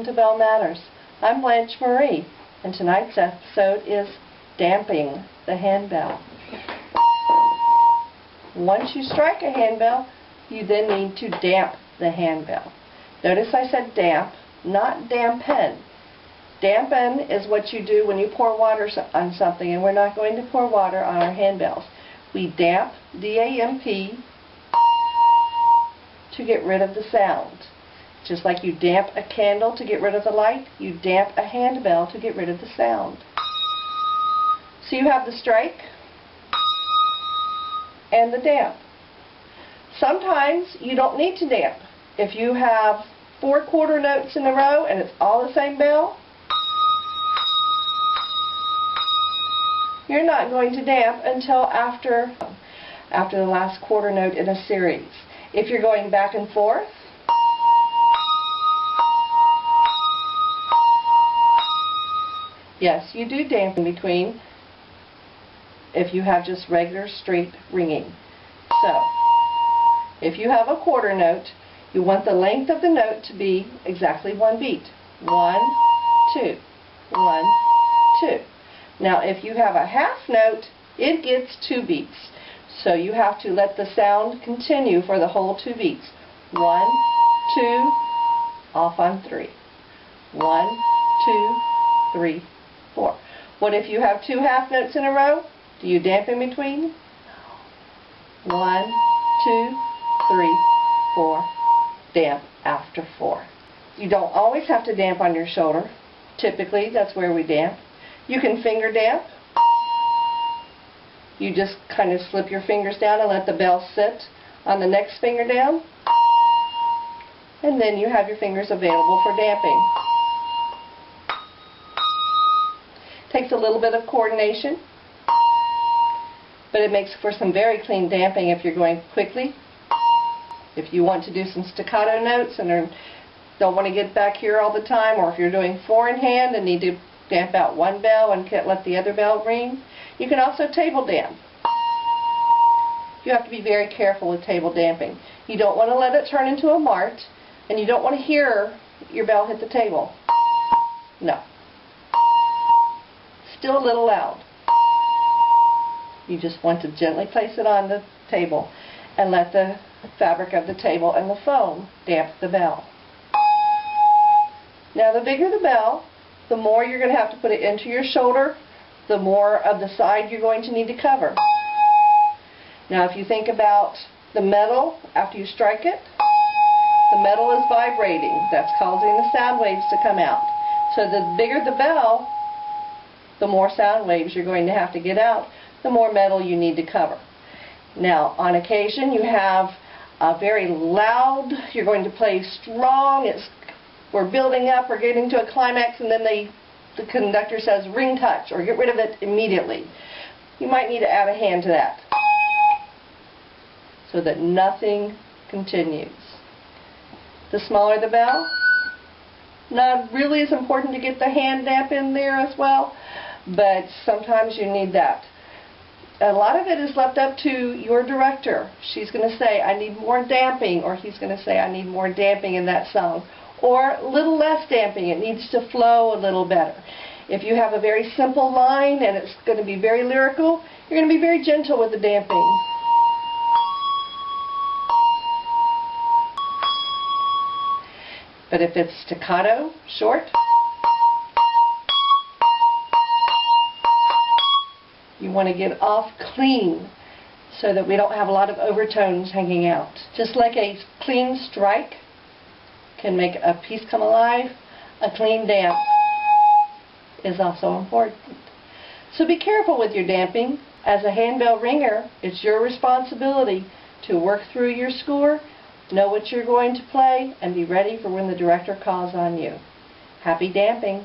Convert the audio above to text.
Welcome to Bell Matters. I'm Blanche Marie, and tonight's episode is damping the handbell. Once you strike a handbell, you then need to damp the handbell. Notice I said damp, not dampen. Dampen is what you do when you pour water on something, and we're not going to pour water on our handbells. We damp, D-A-M-P, to get rid of the sound. Just like you damp a candle to get rid of the light, you damp a handbell to get rid of the sound. So you have the strike and the damp. Sometimes you don't need to damp. If you have 4 quarter notes in a row and it's all the same bell, you're not going to damp until after the last quarter note in a series. If you're going back and forth, yes, you do damp in between if you have just regular straight ringing. So, if you have a quarter note, you want the length of the note to be exactly 1 beat. 1, 2, 1, 2. Now, if you have a half note, it gets 2 beats. So you have to let the sound continue for the whole 2 beats. 1, 2, off on 3. 1, 2, 3, 4. What if you have 2 half notes in a row? Do you damp in between? 1, 2, 3, 4. Damp after 4. You don't always have to damp on your shoulder. Typically, that's where we damp. You can finger damp. You just kind of slip your fingers down and let the bell sit on the next finger down. And then you have your fingers available for damping. Takes a little bit of coordination, but it makes for some very clean damping if you're going quickly. If you want to do some staccato notes and don't want to get back here all the time, or if you're doing 4 in hand and need to damp out 1 bell and let the other bell ring, you can also table damp. You have to be very careful with table damping. You don't want to let it turn into a mart, and you don't want to hear your bell hit the table. No. Still a little loud. You just want to gently place it on the table and let the fabric of the table and the foam damp the bell. Now, the bigger the bell, the more you're going to have to put it into your shoulder, the more of the side you're going to need to cover. Now, if you think about the metal after you strike it, the metal is vibrating. That's causing the sound waves to come out. So the bigger the bell, the more sound waves you're going to have to get out, the more metal you need to cover. Now, on occasion, you have a very loud, you're going to play strong, we're building up, we're getting to a climax, and then the conductor says ring touch, or get rid of it immediately. You might need to add a hand to that so that nothing continues. The smaller the bell, not really as important to get the hand damp in there as well, but sometimes you need that. A lot of it is left up to your director. She's going to say, I need more damping, or he's going to say, I need more damping in that song, or a little less damping. It needs to flow a little better. If you have a very simple line and it's going to be very lyrical, you're going to be very gentle with the damping. But if it's staccato, short, you want to get off clean so that we don't have a lot of overtones hanging out. Just like a clean strike can make a piece come alive, a clean damp is also important. So be careful with your damping. As a handbell ringer, it's your responsibility to work through your score, know what you're going to play, and be ready for when the director calls on you. Happy damping!